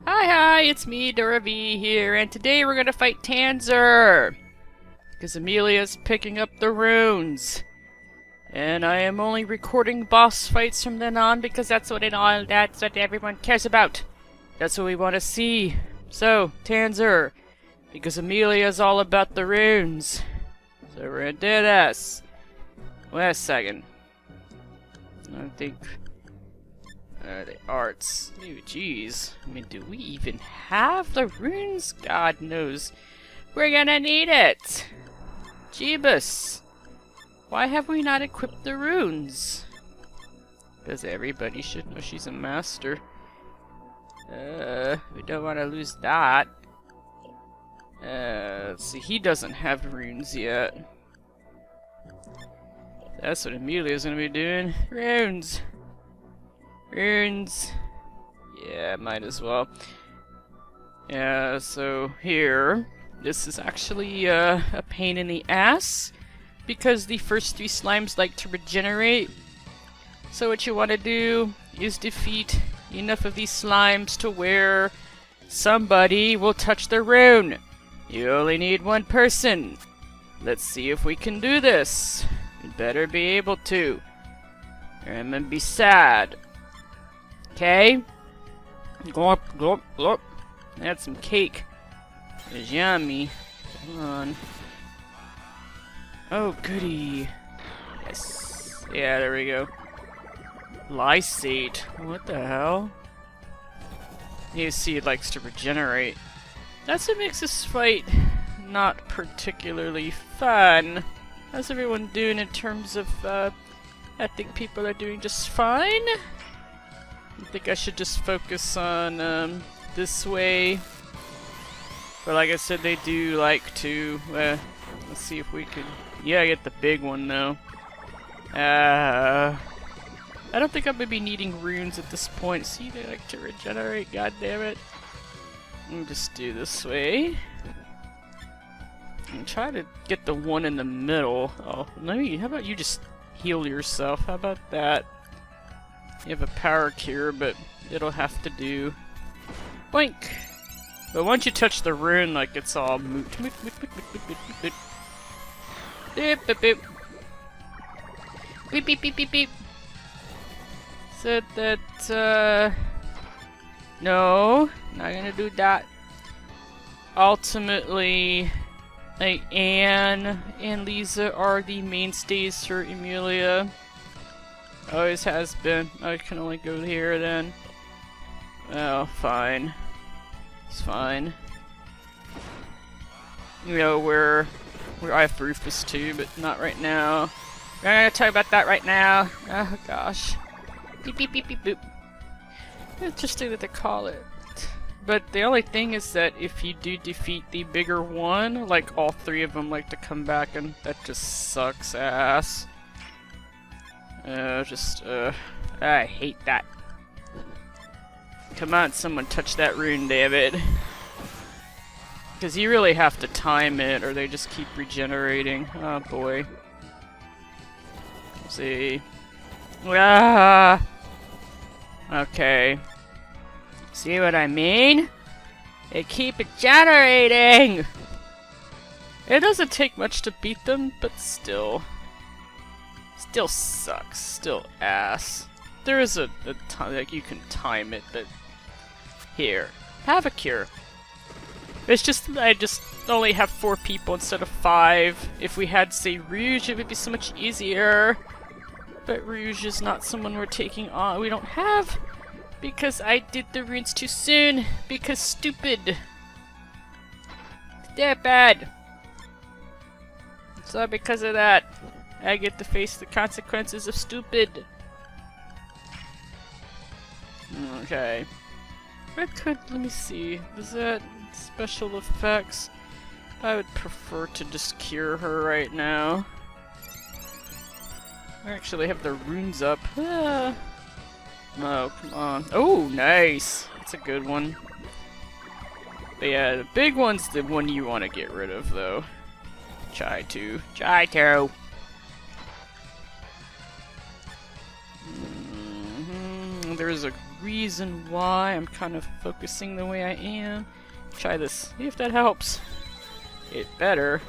Hi, it's me, Dora V here, and today we're gonna fight Tanzer! Because Amelia's picking up the runes. And I am only recording boss fights from then on because that's what everyone cares about. That's what we want to see. So, Tanzer, because Amelia's all about the runes. So we're gonna do this. Wait a second. I think... the arts. Ooh, jeez. I mean, do we even have the runes? God knows. We're gonna need it! Jeebus! Why have we not equipped the runes? Because everybody should know she's a master. We don't want to lose that. Let's see, he doesn't have runes yet. That's what Amelia's gonna be doing. Runes! Runes. Yeah, might as well. Yeah, so here, this is actually a pain in the ass because the first 3 slimes like to regenerate. So what you want to do is defeat enough of these slimes to where somebody will touch the rune. You only need 1 person. Let's see if we can do this. You better be able to. Or I'm gonna be sad. Okay. Glop, glop, glop. That's some cake. It's yummy. Come on. Oh, goody. Yes. Yeah, there we go. Lysate. What the hell? You see, it likes to regenerate. That's what makes this fight not particularly fun. How's everyone doing in terms of, I think people are doing just fine? I think I should just focus on this way. But like I said, they do like to, let's see if we can, yeah, get the big one though. I don't think I'm going to be needing runes at this point. See, they like to regenerate, god damn it. Let me just do this way. And try to get the one in the middle. Oh, how about you just heal yourself? How about that? You have a power cure, but it'll have to do. Boink! But once you touch the rune, like, it's all moot. Moot, moot, moot, moot, moot, moot, moot. Beep, beep, beep. Beep, beep, beep, beep, beep. Said that, no, not gonna do that. Ultimately, like, Anne and Lisa are the mainstays for Amelia. Always has been. I can only go here then. Oh, fine. It's fine. You know, where I have Rufus too, but not right now. We're not gonna talk about that right now. Oh gosh. Beep beep beep beep boop. Interesting that they call it. But the only thing is that if you do defeat the bigger one, like all 3 of them like to come back, and that just sucks ass. I hate that. Come on, someone touch that rune, David. Because you really have to time it, or they just keep regenerating. Oh boy. Let's see. Ah! Okay. See what I mean? They keep regenerating! It doesn't take much to beat them, but still. Still sucks. Still ass. There is a time, like, you can time it, but... Here. Have a cure. It's just, I just only have 4 people instead of 5. If we had, say, Rouge, it would be so much easier. But Rouge is not someone we're taking on. We don't have... Because I did the runes too soon. Because stupid. They're bad. So because of that, I get to face the consequences of stupid. Okay. Let me see. Is that special effects? I would prefer to just cure her right now. I actually have the runes up. Ah. Oh, come on. Oh, nice. That's a good one. But yeah, the big one's the one you want to get rid of, though. Try to. Try to. There's a reason why I'm kind of focusing the way I am. Try this. See if that helps. It better.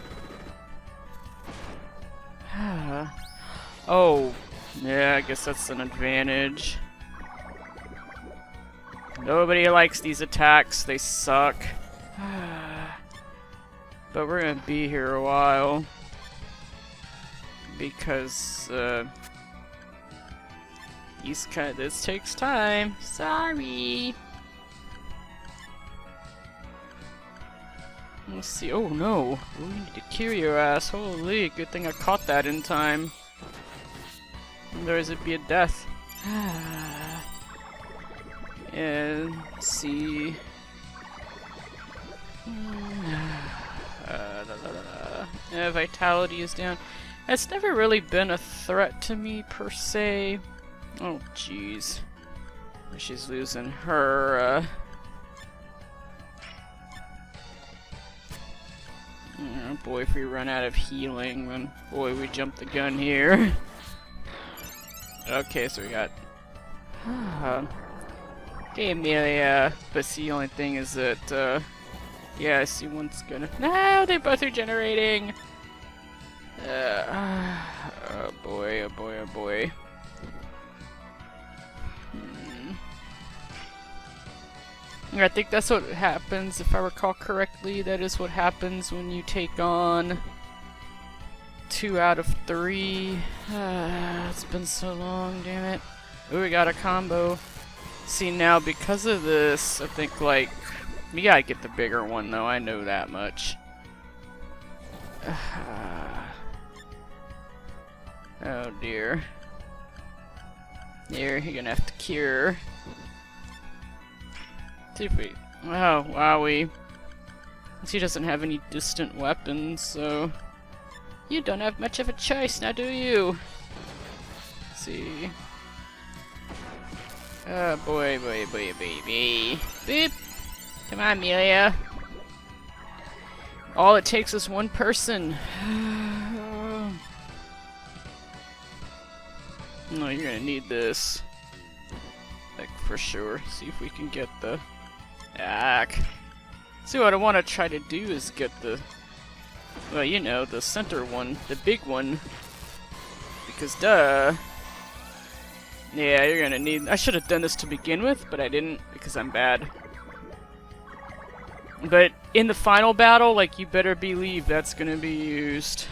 Oh, yeah, I guess that's an advantage. Nobody likes these attacks. They suck. But we're gonna be here a while. Because, this takes time. Sorry. Let's see. Oh no. We need to cure your ass. Holy, good thing I caught that in time. Otherwise it'd be a death. And let's see. Vitality is down. It's never really been a threat to me per se. Oh jeez. She's losing her oh boy, if we run out of healing, then boy, we jumped the gun here. Okay, so we got okay, Amelia. But the only thing is that yeah, I see one's gonna. No, they both are generating. Oh boy, oh boy, oh boy. I think that's what happens, if I recall correctly. That is what happens when you take on 2 out of 3. It's been so long, damn it. Oh, we got a combo. See, now because of this, I think, like, we gotta get the bigger one, though. I know that much. Oh dear. Here, you're gonna have to cure. See if we. Oh, wowie. He doesn't have any distant weapons, so. You don't have much of a choice, now do you? Let's see. Oh boy, boy, boy, baby. Boop! Come on, Amelia. All it takes is one person. No, you're gonna need this. Like, for sure. See if we can get the... See, what I want to try to do is get the... Well, you know, the center one. The big one. Because, duh. Yeah, you're gonna need... I should have done this to begin with, but I didn't, because I'm bad. But in the final battle, like, you better believe that's gonna be used.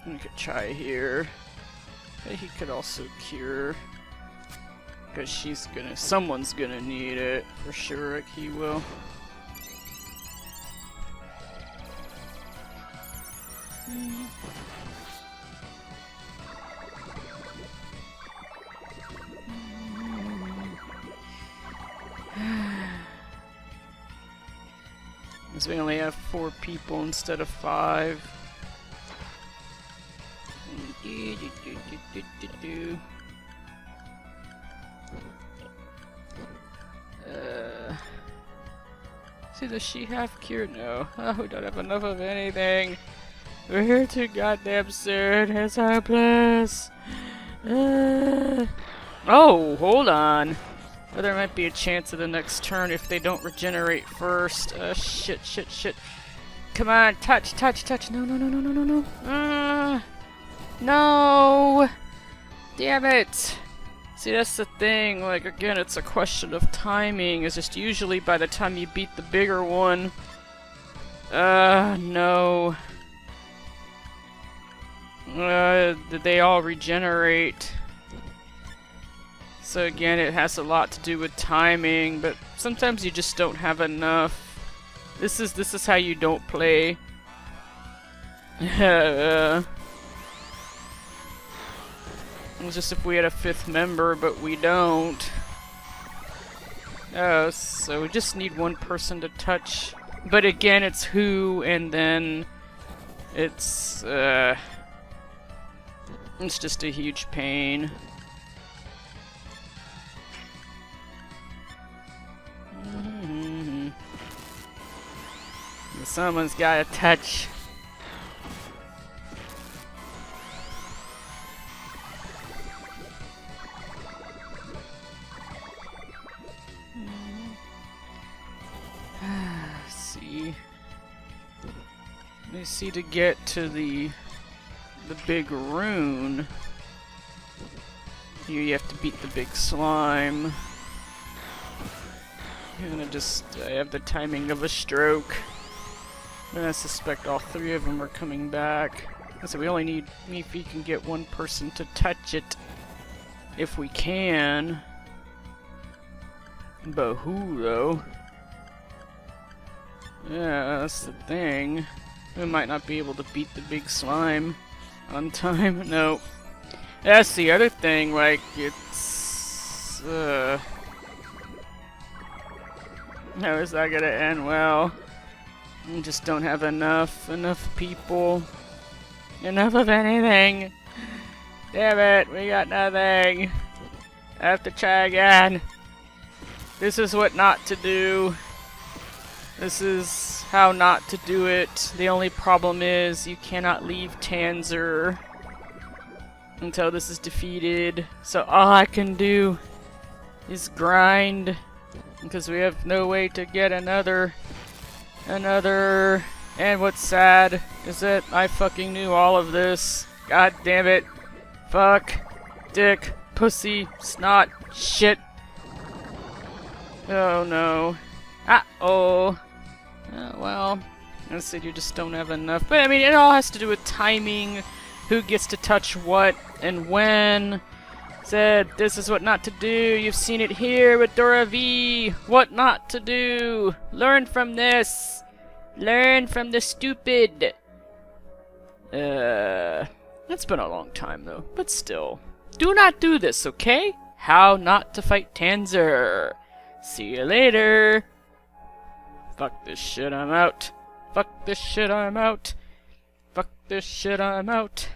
We could try here. But he could also cure. Because she's gonna... Someone's gonna need it. For sure, like he will. Because we only have 4 people instead of 5. See, does she have cure? No. Oh, we don't have enough of anything. We're too goddamn soon. It's hopeless. Oh, hold on. Well, there might be a chance of the next turn if they don't regenerate first. Shit, shit, shit. Come on, touch, touch, touch. No, no, no, no, no, no, no. No! Damn it! See, that's the thing. Like, again, it's a question of timing. It's just usually by the time you beat the bigger one. No. They all regenerate. So again, it has a lot to do with timing, but sometimes you just don't have enough. This is how you don't play. It's just if we had a 5th member, but we don't. Oh, so we just need one person to touch. But again, it's who, and then it's just a huge pain. Let's Someone's gotta touch. See. You see, to get to the big rune, here you have to beat the big slime. I'm gonna just, I have the timing of a stroke. And I suspect all three of them are coming back. So we only need, if we can get one person to touch it. If we can. But who, though? Yeah, that's the thing. We might not be able to beat the big slime on time. No. That's the other thing, like, it's... How is that gonna end well? We just don't have enough people. Enough of anything. Damn it, we got nothing. I have to try again. This is what not to do. This is how not to do it. The only problem is you cannot leave Tanzer until this is defeated. So all I can do is grind, because we have no way to get another. And what's sad is that I fucking knew all of this. God damn it. Fuck. Dick. Pussy. Snot. Shit. Oh no. Uh-oh. Well, I said you just don't have enough. But I mean, it all has to do with timing. Who gets to touch what and when. Said, this is what not to do. You've seen it here with Dora V. What not to do. Learn from this. Learn from the stupid. It's been a long time though, but still. Do not do this, okay? How not to fight Tanzer. See you later. Fuck this shit, I'm out. Fuck this shit, I'm out. Fuck this shit, I'm out.